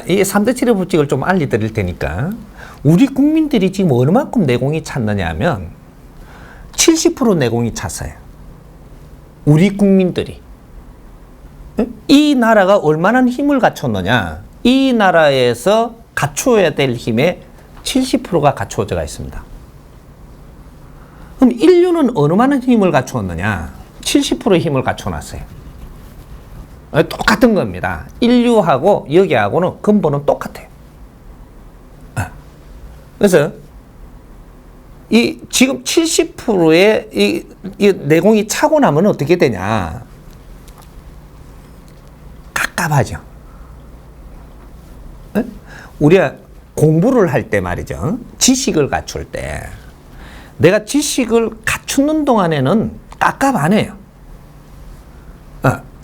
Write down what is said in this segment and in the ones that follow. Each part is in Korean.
이 3대 치료 법칙을 좀 알려드릴 테니까, 우리 국민들이 지금 얼마만큼 내공이 찼느냐 하면 70% 내공이 찼어요. 우리 국민들이. 이 나라가 얼마나 힘을 갖췄느냐, 이 나라에서 갖춰야 될 힘의 70%가 갖추어져 있습니다. 그럼 인류는 얼마나 힘을 갖추었느냐? 70%의 힘을 갖춰놨어요. 똑같은 겁니다. 인류하고 여기하고는 근본은 똑같아요. 그래서 이 지금 70%의 이 내공이 차고 나면 어떻게 되냐? 깝깝하죠. 우리가 공부를 할 때 말이죠. 지식을 갖출 때 내가 지식을 갖추는 동안에는 깝깝하네요.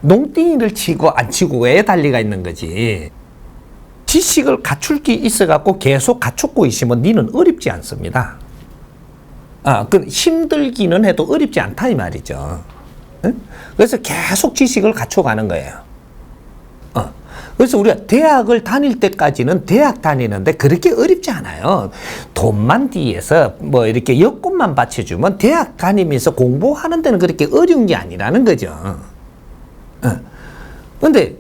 농땡이를 치고 안 치고 왜 달리가 있는 거지. 지식을 갖출 게 있어갖고 계속 갖추고 있으면 니는 어렵지 않습니다. 그 힘들기는 해도 어렵지 않다 이 말이죠. 그래서 계속 지식을 갖춰가는 거예요. 그래서 우리가 대학을 다닐 때까지는 대학 다니는데 그렇게 어렵지 않아요. 돈만 뒤에서 뭐 이렇게 여권만 받쳐주면 대학 다니면서 공부하는 데는 그렇게 어려운 게 아니라는 거죠. 근데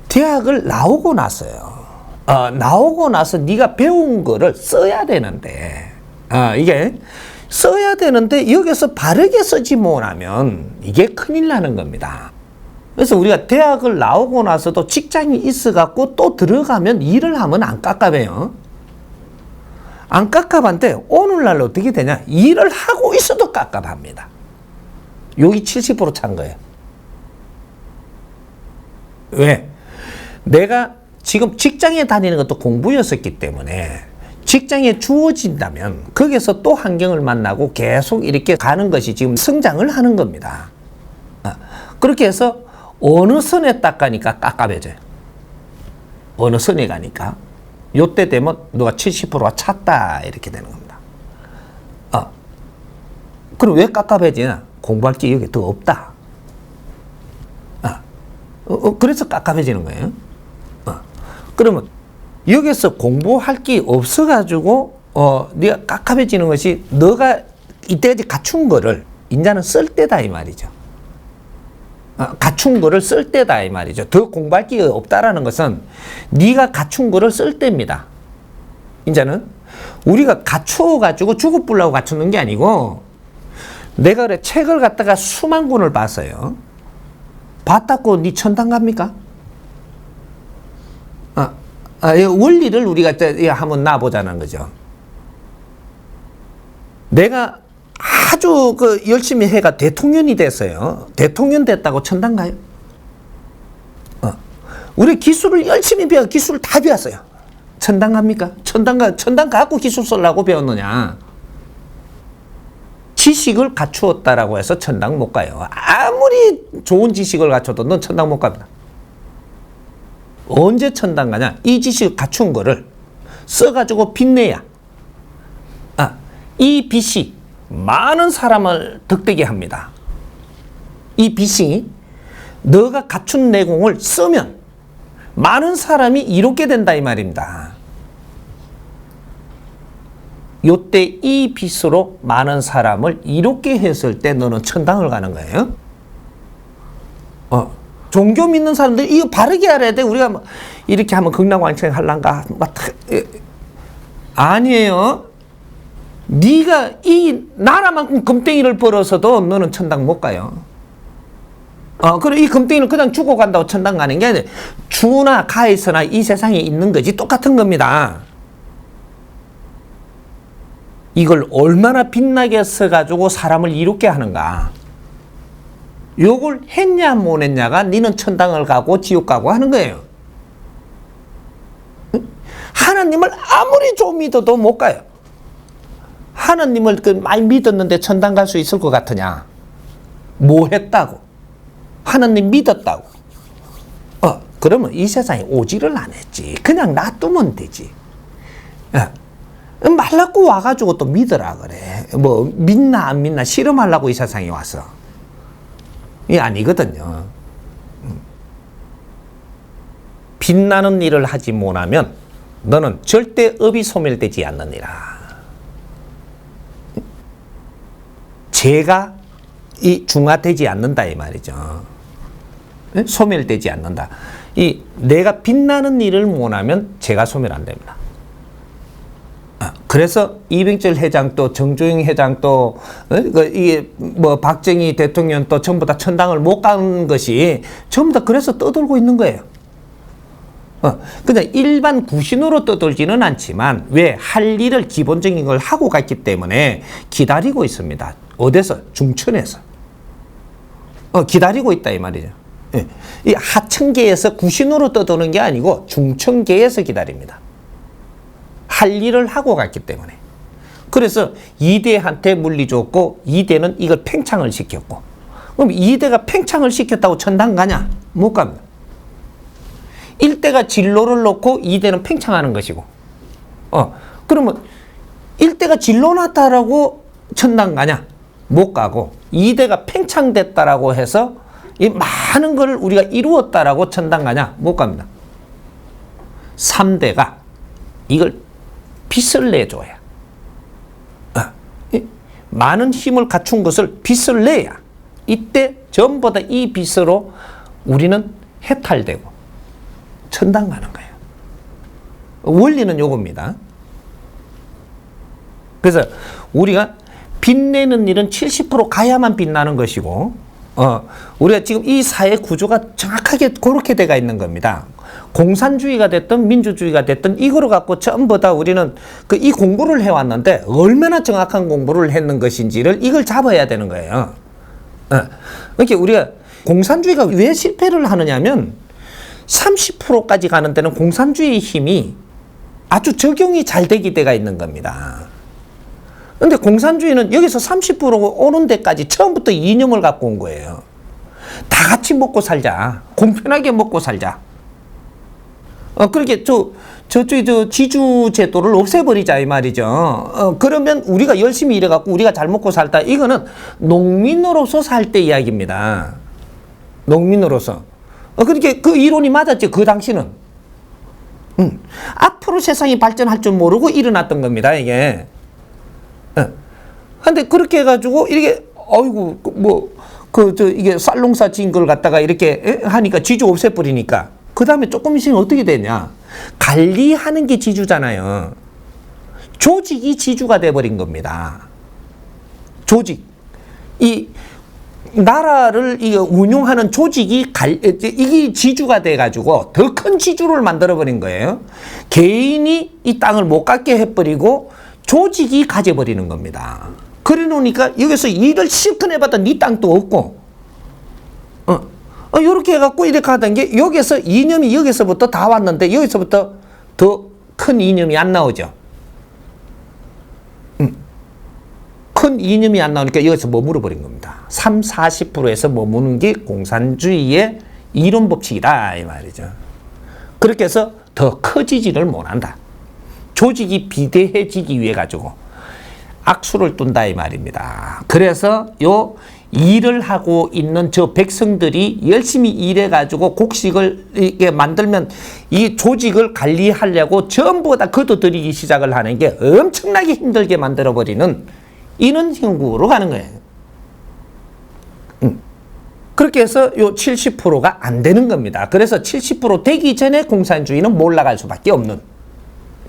대학을 나오고 나서요. 나오고 나서 네가 배운 거를 써야 되는데, 이게 써야 되는데 여기서 바르게 쓰지 못하면 이게 큰일 나는 겁니다. 그래서 우리가 대학을 나오고 나서도 직장이 있어갖고 또 들어가면 일을 하면 안 깝깝해요. 안 깝깝한데 오늘날 어떻게 되냐? 일을 하고 있어도 깝깝합니다. 여기 70% 찬 거예요. 왜? 내가 지금 직장에 다니는 것도 공부였었기 때문에 직장에 주어진다면 거기서 또 환경을 만나고 계속 이렇게 가는 것이 지금 성장을 하는 겁니다. 그렇게 해서 어느 선에 딱 가니까 깝깝해져요. 어느 선에 가니까. 요때 되면 누가 70%가 찼다 이렇게 되는 겁니다. 그럼 왜 깝깝해지냐? 공부할 게 여기 더 없다. 그래서 깝깝해지는 거예요. 그러면 여기서 공부할 게 없어가지고 네가 깝깝해지는 것이 너가 이때까지 갖춘 거를 이제는 쓸 때다 이 말이죠. 갖춘 거를 쓸 때다 이 말이죠. 더 공부할 게 없다라는 것은 네가 갖춘 거를 쓸 때입니다. 이제는 우리가 갖추어가지고 죽어보려고 갖추는 게 아니고, 내가 그래 책을 갖다가 수만 권을 봤어요. 봤다고 네 천당 갑니까? 원리를 우리가 한번 놔보자는 거죠. 내가 아주 열심히 해가 대통령이 됐어요. 대통령 됐다고 천당 가요? 우리 기술을 열심히 배워 기술을 다 배웠어요. 천당 갑니까? 천당 갖고 기술 쓰려고 배웠느냐? 지식을 갖추었다라고 해서 천당 못 가요. 아무리 좋은 지식을 갖춰도 넌 천당 못 갑니다. 언제 천당 가냐? 이 지식을 갖춘 거를 써가지고 빚내야. 이 빚이 많은 사람을 덕되게 합니다. 이 빚이 너가 갖춘 내공을 쓰면 많은 사람이 이롭게 된다 이 말입니다. 요때 이 빚으로 많은 사람을 이롭게 했을 때 너는 천당을 가는 거예요. 종교 믿는 사람들 이거 바르게 알아야 돼. 우리가 이렇게 하면 극락완창 할란가? 아니에요. 네가 이 나라만큼 금덩이를 벌어서도 너는 천당 못 가요. 그래 이 금덩이를 그냥 주고 간다고 천당 가는 게 아니라 주나 가에서나 이 세상에 있는 거지 똑같은 겁니다. 이걸 얼마나 빛나게 써가지고 사람을 이롭게 하는가. 요걸 했냐 못 했냐가 니는 천당을 가고 지옥 가고 하는 거예요. 하나님을 아무리 좀 믿어도 못 가요. 하나님을 많이 믿었는데 천당 갈 수 있을 것 같으냐? 뭐 했다고? 하나님 믿었다고? 그러면 이 세상에 오지를 안 했지. 그냥 놔두면 되지. 말라고 와가지고 또 믿으라 그래. 뭐 믿나 안 믿나 실험하려고 이 세상에 왔어. 이게 아니거든요. 빛나는 일을 하지 못하면 너는 절대 업이 소멸되지 않느니라. 죄가 이 중화되지 않는다 이 말이죠. 소멸되지 않는다. 이 내가 빛나는 일을 못하면 죄가 소멸 안 됩니다. 그래서 이병철 회장도 정주영 회장도 이게 뭐 박정희 대통령도 전부 다 천당을 못 가는 것이 전부 다 그래서 떠돌고 있는 거예요. 그냥 일반 구신으로 떠돌지는 않지만 왜 할 일을 기본적인 걸 하고 갔기 때문에 기다리고 있습니다. 어디서? 중천에서. 기다리고 있다 이 말이죠. 예. 이 하천계에서 구신으로 떠도는 게 아니고 중천계에서 기다립니다. 할 일을 하고 갔기 때문에. 그래서 이대한테 물리 줬고 이대는 이걸 팽창을 시켰고, 그럼 이대가 팽창을 시켰다고 천당 가냐? 못 갑니다. 일대가 진로를 놓고 이대는 팽창하는 것이고, 그러면 일대가 진로 났다라고 천당 가냐? 못 가고, 이대가 팽창됐다라고 해서 이 많은 걸 우리가 이루었다라고 천당 가냐? 못 갑니다. 3대가 이걸 빚을 내줘야. 많은 힘을 갖춘 것을 빚을 내야. 이때 전부 다 이 빚으로 우리는 해탈되고 천당 가는 거예요. 원리는 요겁니다. 그래서 우리가 빛내는 일은 70% 가야만 빛나는 것이고, 우리가 지금 이 사회 구조가 정확하게 그렇게 돼가 있는 겁니다. 공산주의가 됐든 민주주의가 됐든 이거로 갖고 전부 다 우리는 이 공부를 해왔는데 얼마나 정확한 공부를 했는 것인지를 이걸 잡아야 되는 거예요. 그러니까 우리가 공산주의가 왜 실패를 하느냐면 30%까지 가는 데는 공산주의의 힘이 아주 적용이 잘 되기 때가 있는 겁니다. 근데 공산주의는 여기서 30% 오는 데까지 처음부터 이념을 갖고 온 거예요. 다 같이 먹고 살자. 공평하게 먹고 살자. 그렇게 저쪽에 지주 제도를 없애버리자 이 말이죠. 그러면 우리가 열심히 일해갖고 우리가 잘 먹고 살다. 이거는 농민으로서 살 때 이야기입니다. 농민으로서. 그렇게 그 이론이 맞았죠. 그 당시는. 앞으로 세상이 발전할 줄 모르고 일어났던 겁니다. 이게. 근데 그렇게 해가지고 이렇게 어이구 이게 쌀농사 지은 걸 갖다가 이렇게 하니까 지주 없애버리니까 그 다음에 조금 있으면 어떻게 되냐? 관리하는 게 지주잖아요. 조직이 지주가 돼버린 겁니다. 조직. 이 나라를 운용하는 조직이 이게 지주가 돼가지고 더 큰 지주를 만들어버린 거예요. 개인이 이 땅을 못 갖게 해버리고 조직이 가져버리는 겁니다. 그래 놓으니까 여기서 일을 실컷 해봤다 네 땅도 없고, 요렇게 해갖고 이렇게 하던 게 여기서 이념이 여기서부터 다 왔는데 여기서부터 더 큰 이념이 안 나오죠. 큰 이념이 안 나오니까 여기서 머물러 버린 겁니다. 30-40%에서 머무는 게 공산주의의 이론 법칙이다 이 말이죠. 그렇게 해서 더 커지지를 못한다. 조직이 비대해지기 위해 가지고 악수를 둔다 이 말입니다. 그래서 요 일을 하고 있는 저 백성들이 열심히 일해 가지고 곡식을 이렇게 만들면 이 조직을 관리하려고 전부 다 걷어들이기 시작을 하는 게 엄청나게 힘들게 만들어 버리는 이런 형국으로 가는 거예요. 그렇게 해서 요 70%가 안 되는 겁니다. 그래서 70% 되기 전에 공산주의는 몰락할 수밖에 없는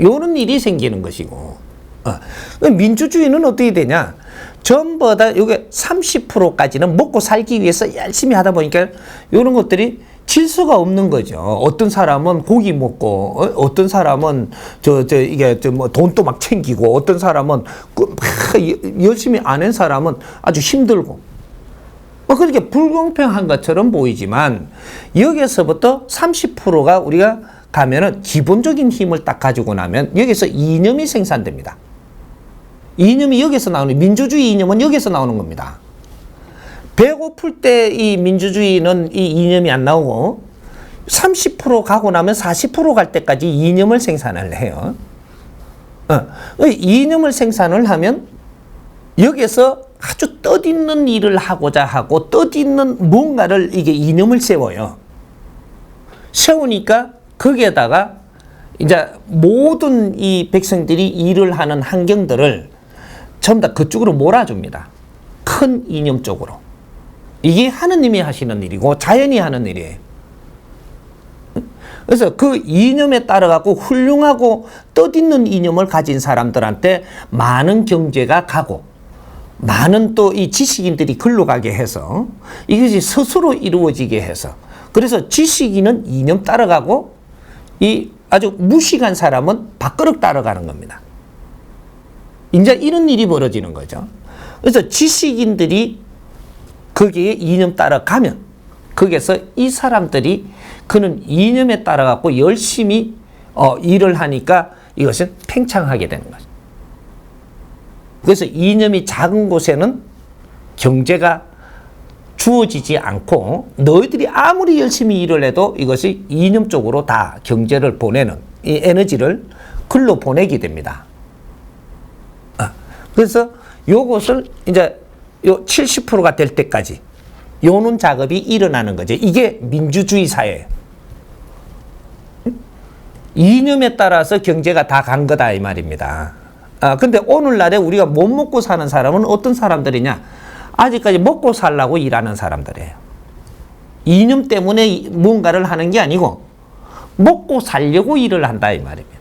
요런 일이 생기는 것이고, 민주주의는 어떻게 되냐? 전부 다 요게 30%까지는 먹고 살기 위해서 열심히 하다 보니까 요런 것들이 질서가 없는 거죠. 어떤 사람은 고기 먹고, 어떤 사람은 뭐 돈도 막 챙기고, 어떤 사람은 열심히 안 한 사람은 아주 힘들고, 그렇게 불공평한 것처럼 보이지만 여기서부터 30%가 우리가 가면은 기본적인 힘을 딱 가지고 나면 여기서 이념이 생산됩니다. 이념이 여기서 나오는, 민주주의 이념은 여기서 나오는 겁니다. 배고플 때 이 민주주의는 이 이념이 안 나오고 30% 가고 나면 40% 갈 때까지 이념을 생산을 해요. 이념을 생산을 하면 여기서 아주 뜻있는 일을 하고자 하고 뜻있는 뭔가를 이게 이념을 세워요. 세우니까 거기에다가 이제 모든 이 백성들이 일을 하는 환경들을 전부 다 그쪽으로 몰아줍니다. 큰 이념 쪽으로. 이게 하느님이 하시는 일이고 자연이 하는 일이에요. 그래서 그 이념에 따라가고 훌륭하고 뜻있는 이념을 가진 사람들한테 많은 경제가 가고 많은 또 이 지식인들이 글로 가게 해서 이것이 스스로 이루어지게 해서 그래서 지식인은 이념 따라가고 이 아주 무식한 사람은 밥그릇 따라가는 겁니다. 이제 이런 일이 벌어지는 거죠. 그래서 지식인들이 거기에 이념 따라가면 거기에서 이 사람들이 그는 이념에 따라가고 열심히 일을 하니까 이것은 팽창하게 되는 거죠. 그래서 이념이 작은 곳에는 경제가 주어지지 않고 너희들이 아무리 열심히 일을 해도 이것이 이념 쪽으로 다 경제를 보내는 이 에너지를 글로 보내게 됩니다. 그래서 요것을 이제 요 70%가 될 때까지 요는 작업이 일어나는 거죠. 이게 민주주의 사회예요. 이념에 따라서 경제가 다 간 거다 이 말입니다. 근데 오늘날에 우리가 못 먹고 사는 사람은 어떤 사람들이냐? 아직까지 먹고 살라고 일하는 사람들이에요. 이념 때문에 뭔가를 하는 게 아니고 먹고 살려고 일을 한다 이 말입니다.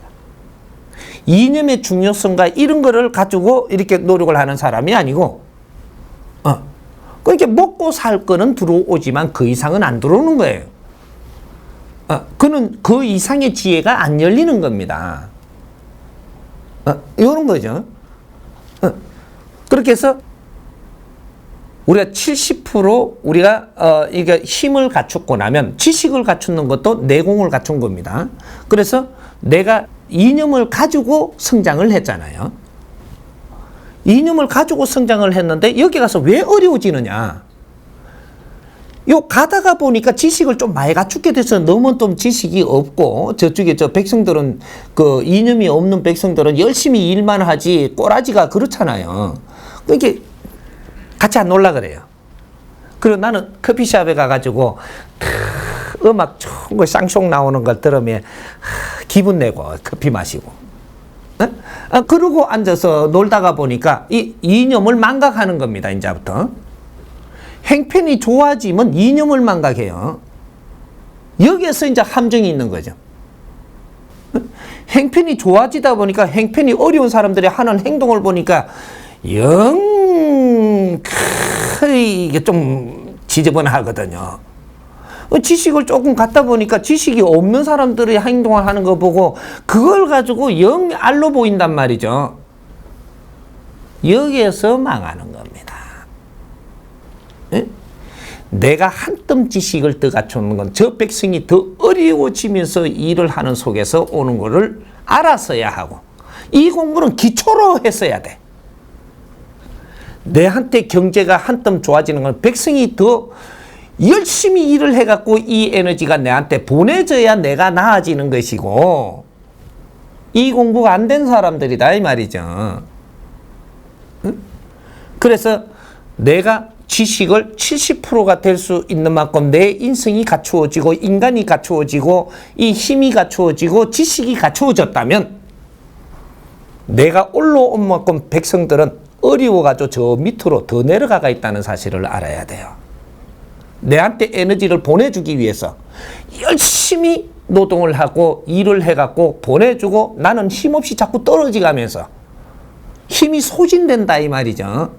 이념의 중요성과 이런 거를 가지고 이렇게 노력을 하는 사람이 아니고 그러니까 먹고 살 거는 들어오지만 그 이상은 안 들어오는 거예요. 그는 그 이상의 지혜가 안 열리는 겁니다. 이런 거죠. 그렇게 해서 우리가 70% 우리가 이게 힘을 갖추고 나면 지식을 갖추는 것도 내공을 갖춘 겁니다. 그래서 내가 이념을 가지고 성장을 했잖아요. 이념을 가지고 성장을 했는데 여기 가서 왜 어려워지느냐? 요 가다가 보니까 지식을 좀 많이 갖추게 돼서 너무 좀 지식이 없고 저쪽에 저 백성들은 그 이념이 없는 백성들은 열심히 일만 하지 꼬라지가 그렇잖아요. 그러니까 같이 안 놀라 그래요. 그리고 나는 커피숍에 가가지고 음악 좋은 거 쌍숑 나오는 걸 들으면 기분 내고 커피 마시고 그러고 앉아서 놀다가 보니까 이 이념을 망각하는 겁니다. 이제부터 행편이 좋아지면 이념을 망각해요. 여기에서 이제 함정이 있는 거죠. 행편이 좋아지다 보니까 행편이 어려운 사람들이 하는 행동을 보니까 이게 좀 지저분하거든요. 지식을 조금 갖다 보니까 지식이 없는 사람들이 행동을 하는 거 보고 그걸 가지고 영 알로 보인단 말이죠. 여기에서 망하는 겁니다. 내가 한 뜸 지식을 더 갖추는 건 저 백성이 더 어려워지면서 일을 하는 속에서 오는 거를 알았어야 하고 이 공부는 기초로 했어야 돼. 내한테 경제가 한 뜸 좋아지는 건 백성이 더 열심히 일을 해갖고 이 에너지가 내한테 보내져야 내가 나아지는 것이고 이 공부가 안 된 사람들이다 이 말이죠. 그래서 내가 지식을 70%가 될 수 있는 만큼 내 인성이 갖추어지고 인간이 갖추어지고 이 힘이 갖추어지고 지식이 갖추어졌다면 내가 올라온 만큼 백성들은 어려워가지고 저 밑으로 더 내려가가 있다는 사실을 알아야 돼요. 내한테 에너지를 보내주기 위해서 열심히 노동을 하고 일을 해갖고 보내주고 나는 힘없이 자꾸 떨어지가면서 힘이 소진된다 이 말이죠.